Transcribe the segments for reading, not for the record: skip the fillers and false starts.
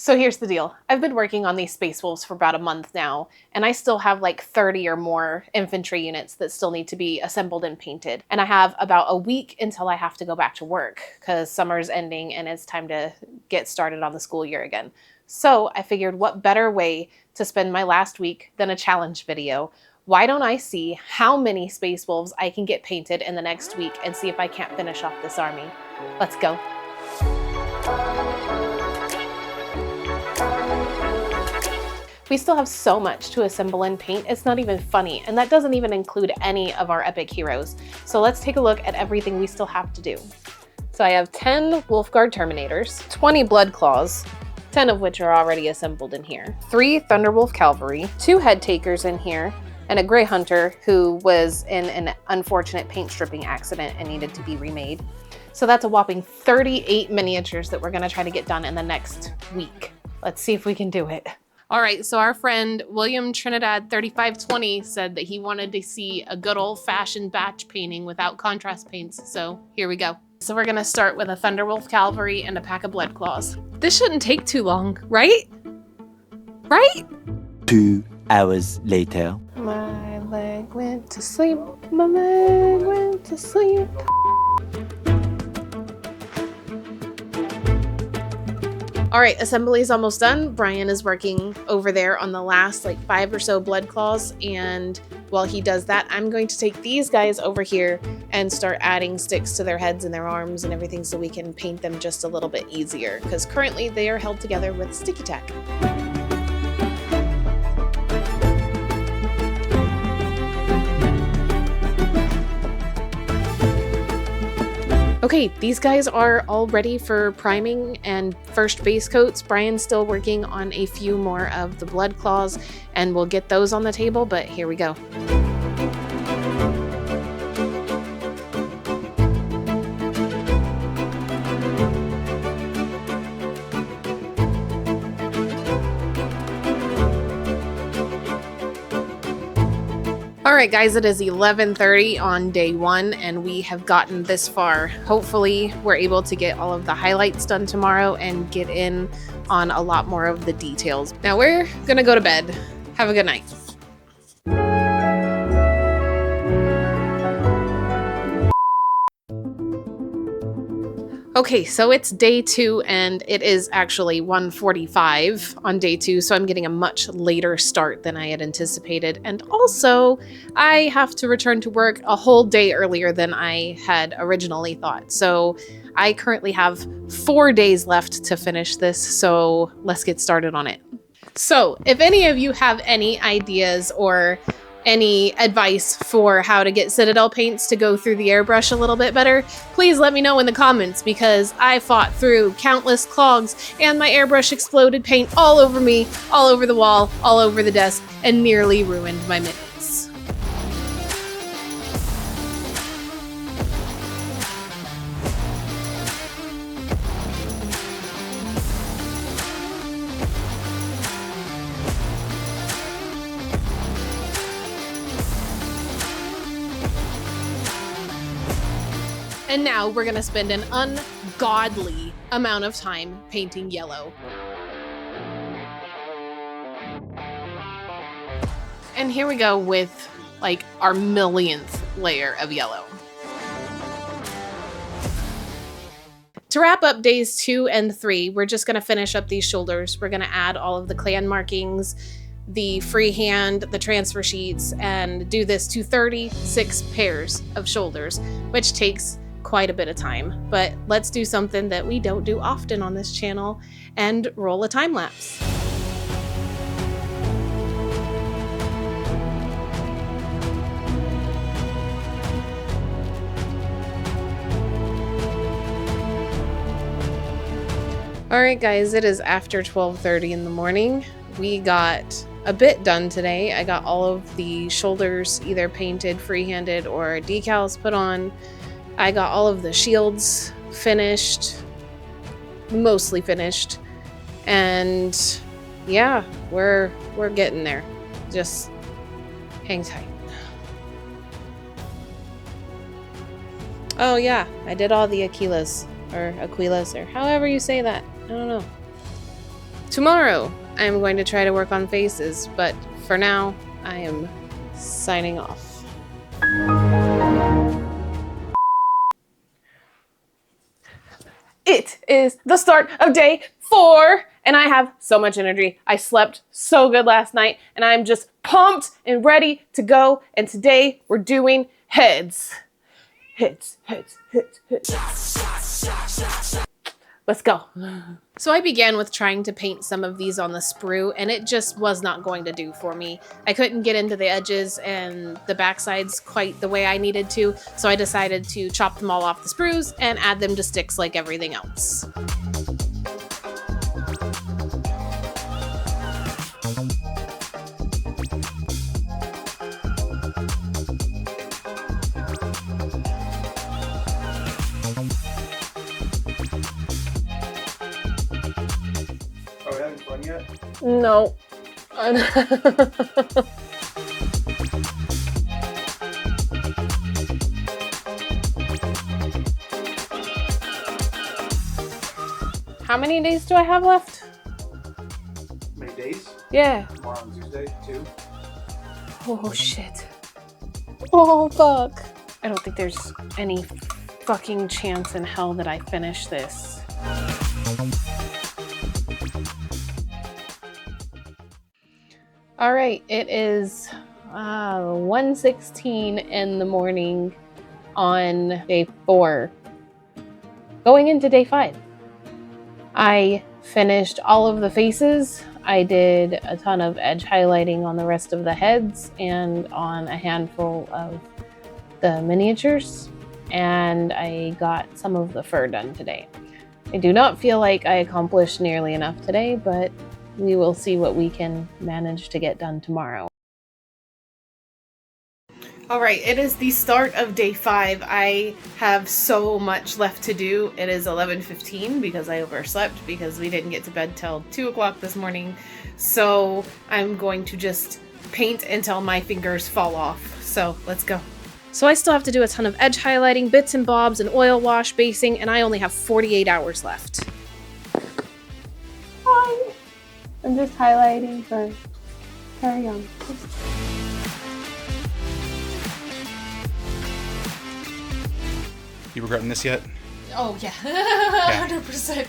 So here's the deal. I've been working on these Space Wolves for about a month now, and I still have like 30 or more infantry units that still need to be assembled and painted. And I have about a week until I have to go back to work because summer's ending and it's time to get started on the school year again. So I figured what better way to spend my last week than a challenge video. Why don't I see how many Space Wolves I can get painted in the next week and see if I can't finish off this army. Let's go. We still have so much to assemble and paint, it's not even funny, and that doesn't even include any of our epic heroes. So let's take a look at everything we still have to do. So I have 10 Wolfguard Terminators, 20 Blood Claws, 10 of which are already assembled in here, 3 Thunderwolf Cavalry, 2 Head Takers in here, and a Grey Hunter who was in an unfortunate paint stripping accident and needed to be remade. So that's a whopping 38 miniatures that we're gonna try to get done in the next week. Let's see if we can do it. All right, so our friend William Trinidad 3520 said that he wanted to see a good old-fashioned batch painting without contrast paints, so here we go. So we're gonna start with a Thunderwolf Cavalry and a pack of Blood Claws. This shouldn't take too long, right? Right? 2 hours later. My leg went to sleep, my leg went to sleep. All right, assembly is almost done. Brian is working over there on the last like 5 or so Blood Claws, and while he does that, I'm going to take these guys over here and start adding sticks to their heads and their arms and everything so we can paint them just a little bit easier, because currently they are held together with sticky tack. Okay, these guys are all ready for priming and first base coats. Brian's still working on a few more of the Blood Claws, and we'll get those on the table, but here we go. All right, guys, it is 11:30 on day 1, and we have gotten this far. Hopefully, we're able to get all of the highlights done tomorrow and get in on a lot more of the details. Now, we're gonna go to bed. Have a good night. Okay, so it's day 2, and it is actually 1:45 on day 2, so I'm getting a much later start than I had anticipated. And also, I have to return to work a whole day earlier than I had originally thought. So I currently have 4 days left to finish this, so let's get started on it. So if any of you have any ideas or any advice for how to get Citadel paints to go through the airbrush a little bit better, please let me know in the comments, because I fought through countless clogs and my airbrush exploded paint all over me, all over the wall, all over the desk, and nearly ruined my mittens. And now we're gonna spend an ungodly amount of time painting yellow. And here we go with like our millionth layer of yellow. To wrap up days 2 and 3, we're just gonna finish up these shoulders. We're gonna add all of the clan markings, the freehand, the transfer sheets, and do this to 36 pairs of shoulders, which takes quite a bit of time. But let's do something that we don't do often on this channel and roll a time lapse. All right, guys, it is after 12:30 in the morning. We got a bit done today. I got all of the shoulders either painted, freehanded, or decals put on. I got all of the shields finished, mostly finished, and yeah, we're getting there. Just hang tight. Oh yeah, I did all the Aquilas, or however you say that. I don't know. Tomorrow, I am going to try to work on faces, but for now, I am signing off. It is the start of day 4, and I have so much energy. I slept so good last night, and I'm just pumped and ready to go. And today we're doing heads. Heads. Let's go. So I began with trying to paint some of these on the sprue, and it just was not going to do for me. I couldn't get into the edges and the backsides quite the way I needed to, so I decided to chop them all off the sprues and add them to sticks like everything else. Are we having fun yet? No. How many days do I have left? How many days? Yeah. Tomorrow on Tuesday, 2. Oh shit. Oh fuck. I don't think there's any fucking chance in hell that I finish this. All right, it is 1:16 in the morning on day 4, going into day 5. I finished all of the faces. I did a ton of edge highlighting on the rest of the heads and on a handful of the miniatures, and I got some of the fur done today. I do not feel like I accomplished nearly enough today, but we will see what we can manage to get done tomorrow. All right, it is the start of day 5. I have so much left to do. It is 11:15 because I overslept because we didn't get to bed till 2 o'clock this morning. So I'm going to just paint until my fingers fall off. So let's go. So I still have to do a ton of edge highlighting, bits and bobs, and oil wash basing, and I only have 48 hours left. Hi. I'm just highlighting for Carry on. You regretting this yet? Oh, yeah. 100%.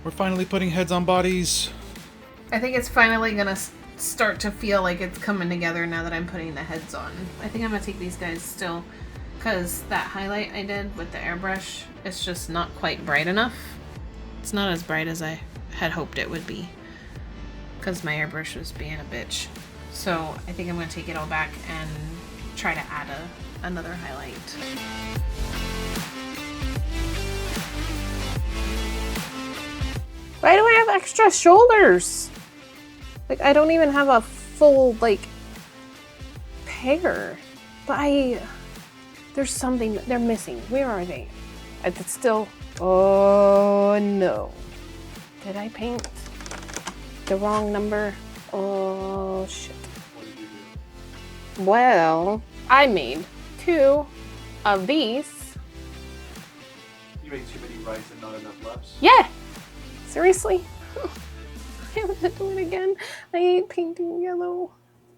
We're finally putting heads on bodies. I think it's finally gonna start to feel like it's coming together now that I'm putting the heads on. I think I'm gonna take these guys still, because that highlight I did with the airbrush is just not quite bright enough. It's not as bright as I had hoped it would be, because my airbrush was being a bitch. So I think I'm gonna take it all back and try to add another highlight. Why do I have extra shoulders? Like, I don't even have a full, like, pair. But there's something that they're missing. Where are they? It's still, oh no. Did I paint the wrong number? Oh shit. What did you do? Well, I made 2 of these. You made too many rights and not enough lefts? Yeah. Seriously? I have to do it again. I hate painting yellow.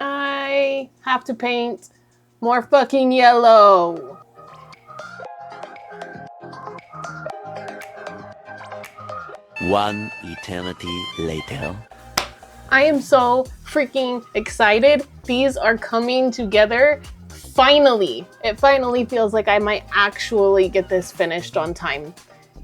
I have to paint more fucking yellow. One eternity later. I am so freaking excited. These are coming together. Finally. It finally feels like I might actually get this finished on time.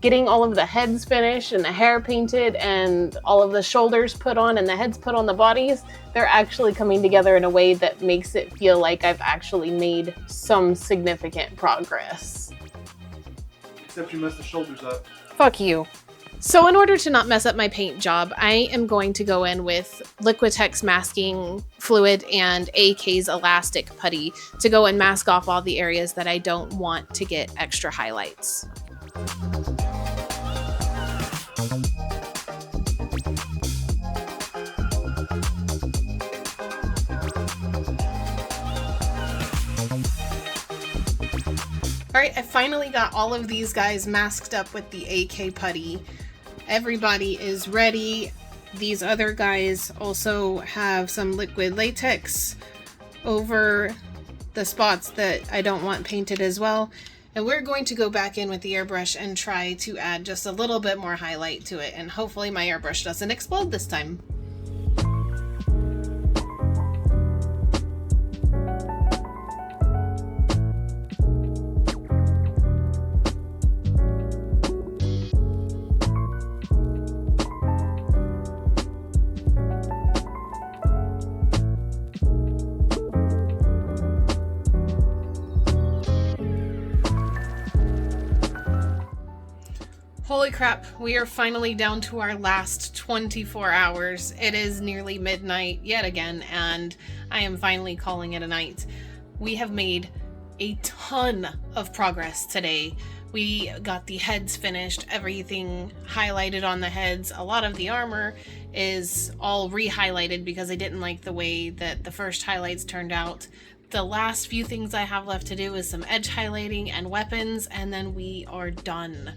Getting all of the heads finished and the hair painted and all of the shoulders put on and the heads put on the bodies, they're actually coming together in a way that makes it feel like I've actually made some significant progress. Except you messed the shoulders up. Fuck you. So in order to not mess up my paint job, I am going to go in with Liquitex masking fluid and AK's elastic putty to go and mask off all the areas that I don't want to get extra highlights. Alright, I finally got all of these guys masked up with the AK putty. Everybody is ready. These other guys also have some liquid latex over the spots that I don't want painted as well. And we're going to go back in with the airbrush and try to add just a little bit more highlight to it. And hopefully my airbrush doesn't explode this time. Holy crap, we are finally down to our last 24 hours. It is nearly midnight yet again, and I am finally calling it a night. We have made a ton of progress today. We got the heads finished, everything highlighted on the heads. A lot of the armor is all re-highlighted because I didn't like the way that the first highlights turned out. The last few things I have left to do is some edge highlighting and weapons, and then we are done.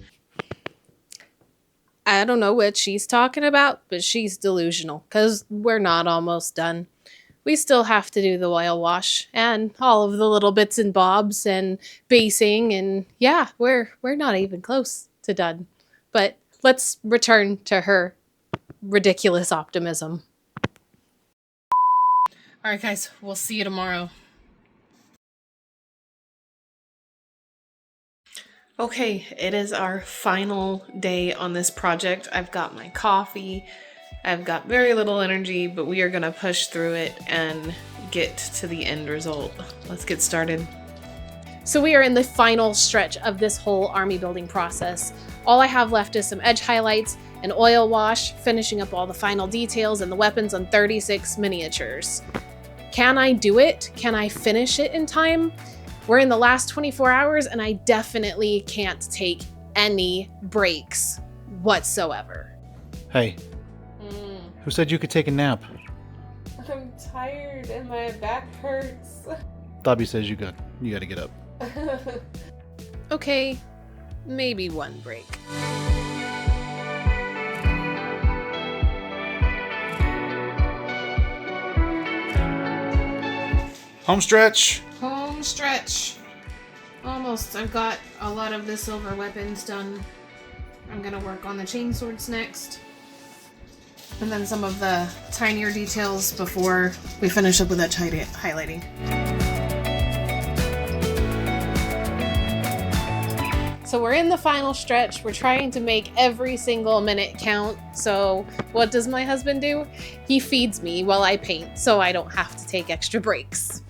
I don't know what she's talking about, but she's delusional, because we're not almost done. We still have to do the oil wash and all of the little bits and bobs and basing, and yeah, we're not even close to done. But let's return to her ridiculous optimism. Alright guys, we'll see you tomorrow. Okay, it is our final day on this project. I've got my coffee. I've got very little energy, but we are gonna push through it and get to the end result. Let's get started. So we are in the final stretch of this whole army building process. All I have left is some edge highlights, an oil wash, finishing up all the final details and the weapons on 36 miniatures. Can I do it? Can I finish it in time? We're in the last 24 hours and I definitely can't take any breaks whatsoever. Hey, who said you could take a nap? I'm tired and my back hurts. Dobby says you got to get up. Okay, maybe one break. Home stretch. Home stretch. Almost. I've got a lot of the silver weapons done. I'm gonna work on the chainswords next. And then some of the tinier details before we finish up with that highlighting. So we're in the final stretch. We're trying to make every single minute count. So what does my husband do? He feeds me while I paint, so I don't have to take extra breaks.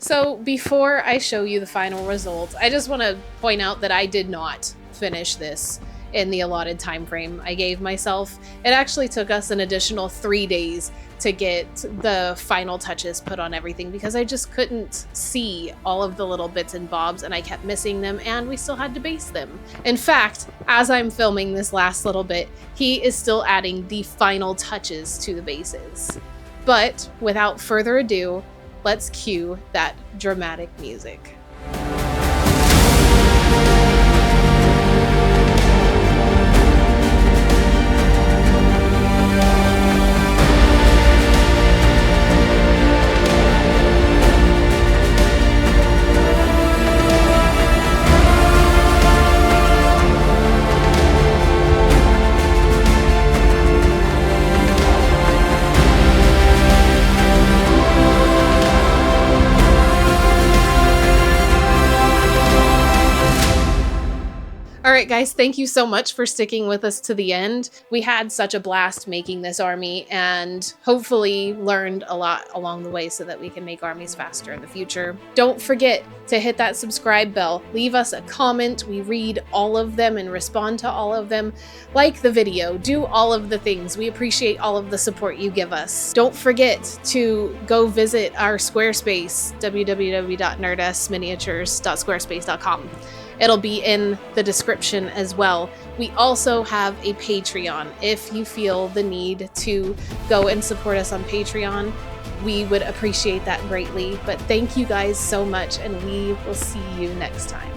So before I show you the final results, I just want to point out that I did not finish this in the allotted time frame I gave myself. It actually took us an additional 3 days to get the final touches put on everything because I just couldn't see all of the little bits and bobs and I kept missing them and we still had to base them. In fact, as I'm filming this last little bit, he is still adding the final touches to the bases. But without further ado, let's cue that dramatic music. Alright guys, thank you so much for sticking with us to the end. We had such a blast making this army and hopefully learned a lot along the way so that we can make armies faster in the future. Don't forget to hit that subscribe bell. Leave us a comment. We read all of them and respond to all of them. Like the video. Do all of the things. We appreciate all of the support you give us. Don't forget to go visit our Squarespace, www.nerdsminiatures.squarespace.com. It'll be in the description as well. We also have a Patreon. If you feel the need to go and support us on Patreon, we would appreciate that greatly. But thank you guys so much, and we will see you next time.